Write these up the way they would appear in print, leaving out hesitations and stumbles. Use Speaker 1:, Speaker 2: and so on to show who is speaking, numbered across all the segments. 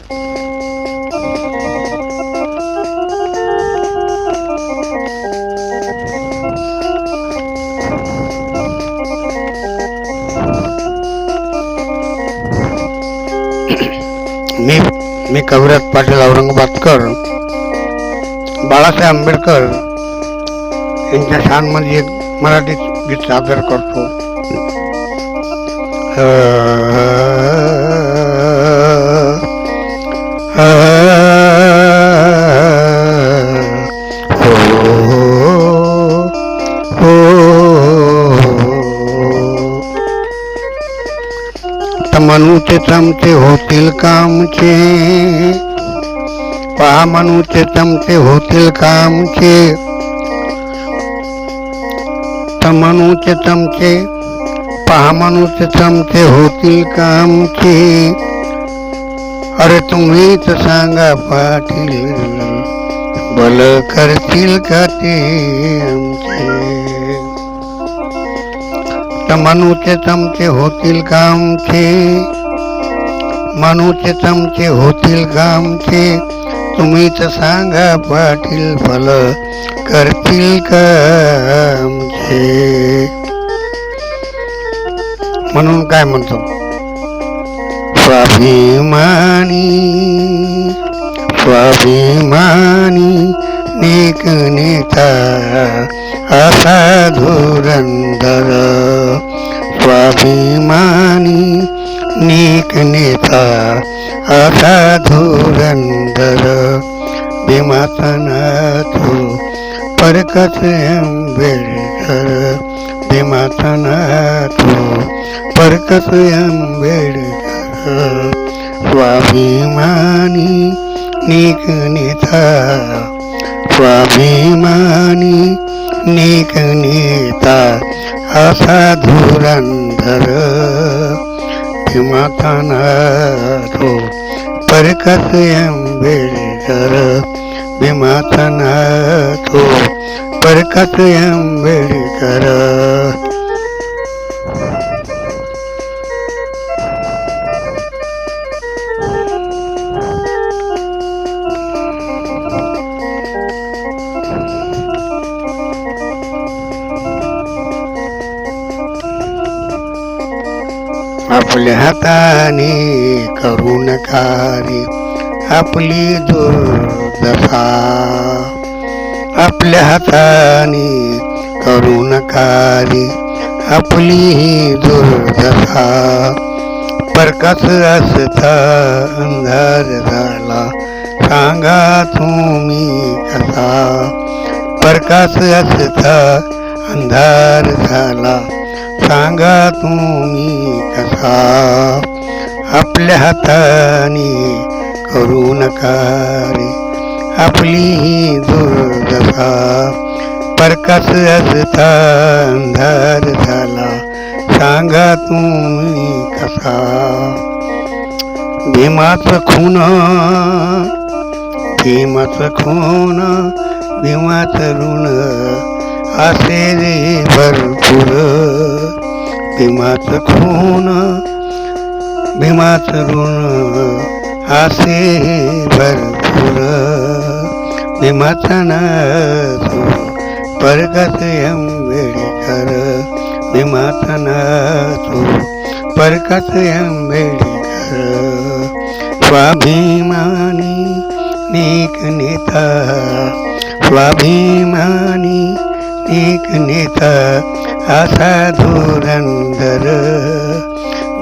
Speaker 1: मी मी कविराज पाटील औरंगाबादकर बाळासाहेब आंबेडकर यांच्या शानमध्ये एक मराठी गीत सादर करतो. मनुचे चमचे होतील कामचे, पहा मनुचे चमचे होतील कामचे, मनुचे चमचे पहा मनुचे चमचे होतील कामचे. अरे तुम्हीच सांगा पाटील, बल करतील का ते आमचे. मनुचे चमचे होतील कामचे, मनुचे चमचे होतील कामचे, तुम्हीच सांगा पाटील, भल करतील का आमचे. म्हणून काय म्हणतो, स्वाभिमानी स्वाभिमानी नेक नेता असा धुरंधर, स्वाभिमानी नेक नेता असा धुरंधर. भीमाचा नाथ परकस आंबेडकर, भीमाचा नाथ परकस आंबेडकर. स्वाभिमानी नेक नेता, स्वाभिमानी नेक नेता असा धुरंधर. भीमाचा नाथ परकस आंबेडकर, भीमाचा नाथ परकस आंबेडकर. आपल्या हाताने करू नका रे आपली दुर्दशा, आपल्या हाताने करू नका रे आपली दुर्दशा. परकस असता अंधार झाला सांगा तुम्ही कसा, परकस असता अंधार झाला सांगा तुम्ही कसा. आपल्या हाताने करू नका रे आपली दुर्दशा, परकस असता अंधार झाला सांगा तुम्ही कसा. भीमाचं खून भीमाचं खून भीमाचं ऋण असे रे भरपूर. भीमाचं खून भीमाचं ऋण असे भरपूर. भीमाचा नाथ परकस आंबेडकर, भीमाचा नाथ परकस आंबेडकर. स्वाभिमानी नेक नेता, स्वाभिमानी नेक नेता असा धुरंधर.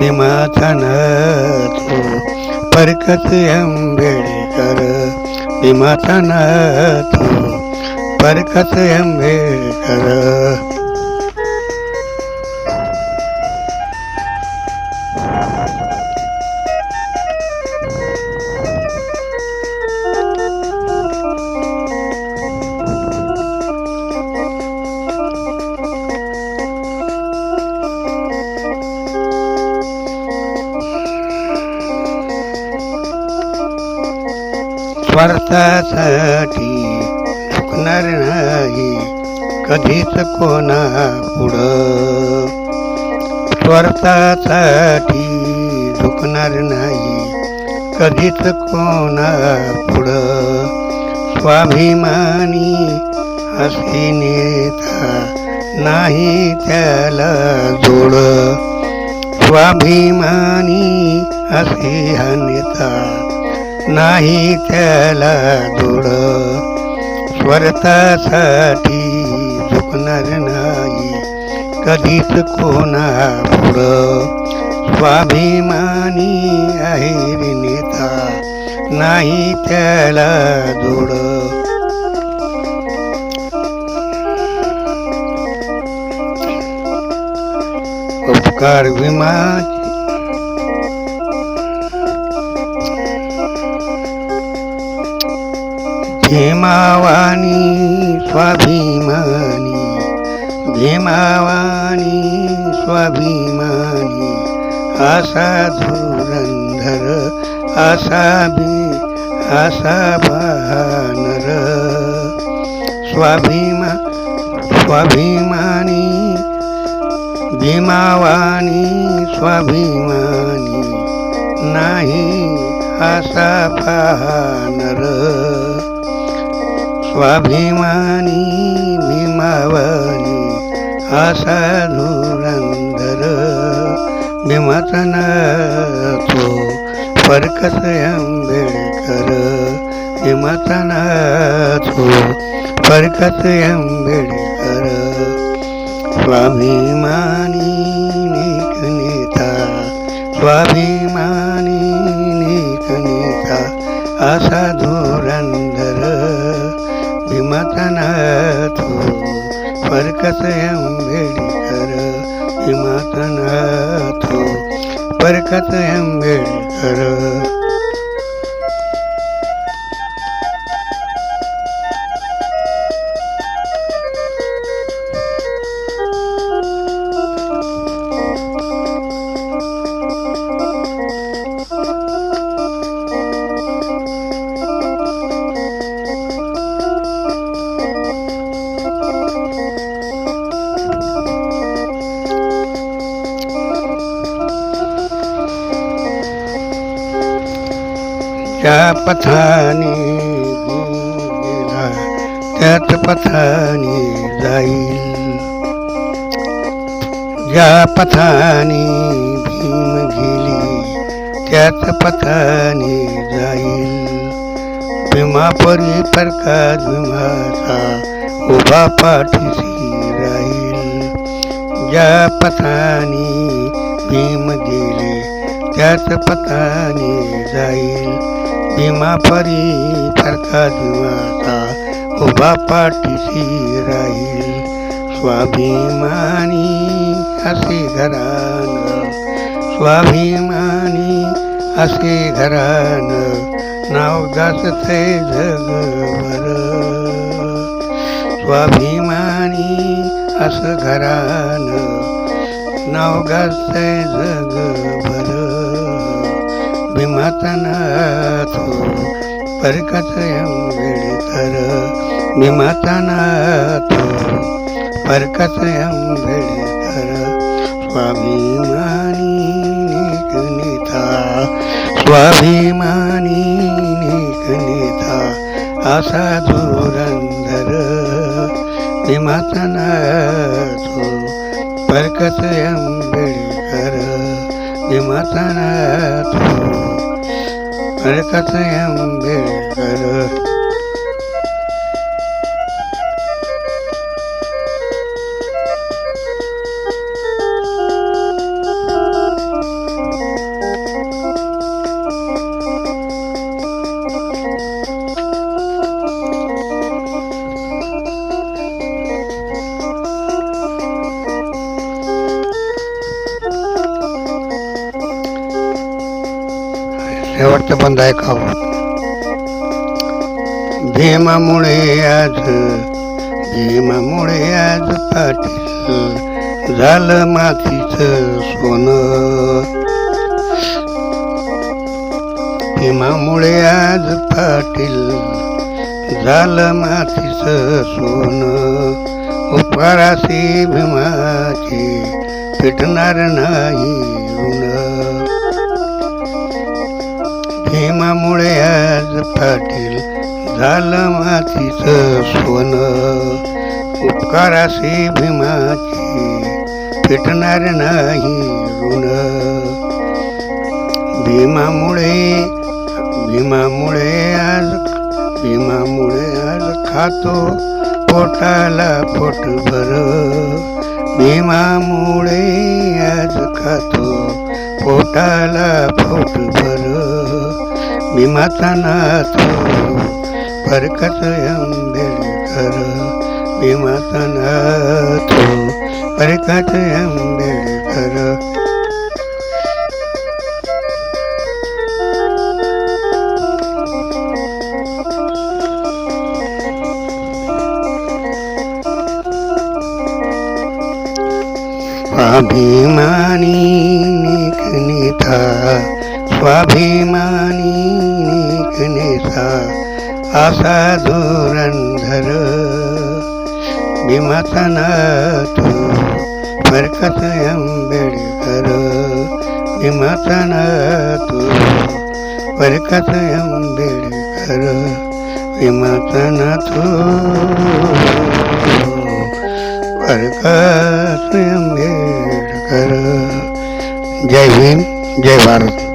Speaker 1: भीमाचा नाथ परकस आंबेडकर, भीमाचा नाथ परकस आंबेडकर. स्वार्थासाठी झुकणार नाही कधीच कोणा पुढं, स्वार्थासाठी झुकणार नाही कधीच कोणा पुढं स्वाभिमानी असे नेता नाही त्याला जोड स्वाभिमानी असे हा नेता नाही त्याला जोड स्वार्थासाठी झुकणार नाही कधीच कोणा पुढं स्वाभिमानी आहे रे नेता नाही त्याला जोड उपकार विमाची भीमावानी स्वाभिमानी भीमावानी स्वाभिमानी असा धुरंधर असा बहानर स्वाभिमानी भीमावानी स्वाभिमानी नाही असा बहानर स्वाभिमानी भीमावानी असा धुरंधर भीमाचा नातो फरकत आंबेडकर भीमाचा नातो फरकत आंबेडकर स्वाभिमानी नेक नेता स्वाभिमानी नेक नेता असा धुरंधर भीमाचा नातो फरकत आंबेडकर भीमाचा नातो फरकत आंबेडकर ज्या पथाने गेला त्याच पथाने जाईल ज्या पथाने भीम गेली त्याच पथाने जाईल भीमापरी प्रकाश भीमाचा उभा पाठीशी राहील ज्या पथाने भीम गेले त्याच पथाने जाईल भीमापरी प्रकाश भीमाचा उभा पाठीशी राहील स्वाभिमानी असे घरानं स्वाभिमानी असे घरानं नाव गाजते जगभर स्वाभिमानी असं घरानं नाव गाजते जगभर भीमाचा नातो फरकत आंबेडकर भीमाचा नातो फरकत आंबेडकर स्वाभिमानी नेक नेता स्वाभिमानी नेक नेता असा धुरंधर भीमाचा नातो फरकत आंबेडकर भीमाचा नातो फरकत आंबेडकर शेवटचं बंद ऐकावं भीमामुळे आज पाटील झालं मातीचं सोनं भीमामुळे आज पाटील झालं मातीचं सोनं उपकाराशी भीमाची फिटणार नाही ऋण भीमामुळे आज पाटील झालं मातीचं सोनं. उपकाराशी भीमाची फिटणार नाही ऋण. भीमामुळे आज खातो पोटाला पोटभर. भीमामुळे आज खातो पोटाला पोटभर. भीमाचा नाथ बरकत आंबेडकर. भीमाचा नाथ बरकत आंबेडकर. स्वाभिमानी नेता, स्वाभिमानी नेता असा धुरंधर. भीमाचा नाथ बरकत आंबेडकर. भीमाचा नाथ बरकत आंबेडकर. भीमाचा नाथ बरकत आंबेडकर. जय भीम, जय भारत.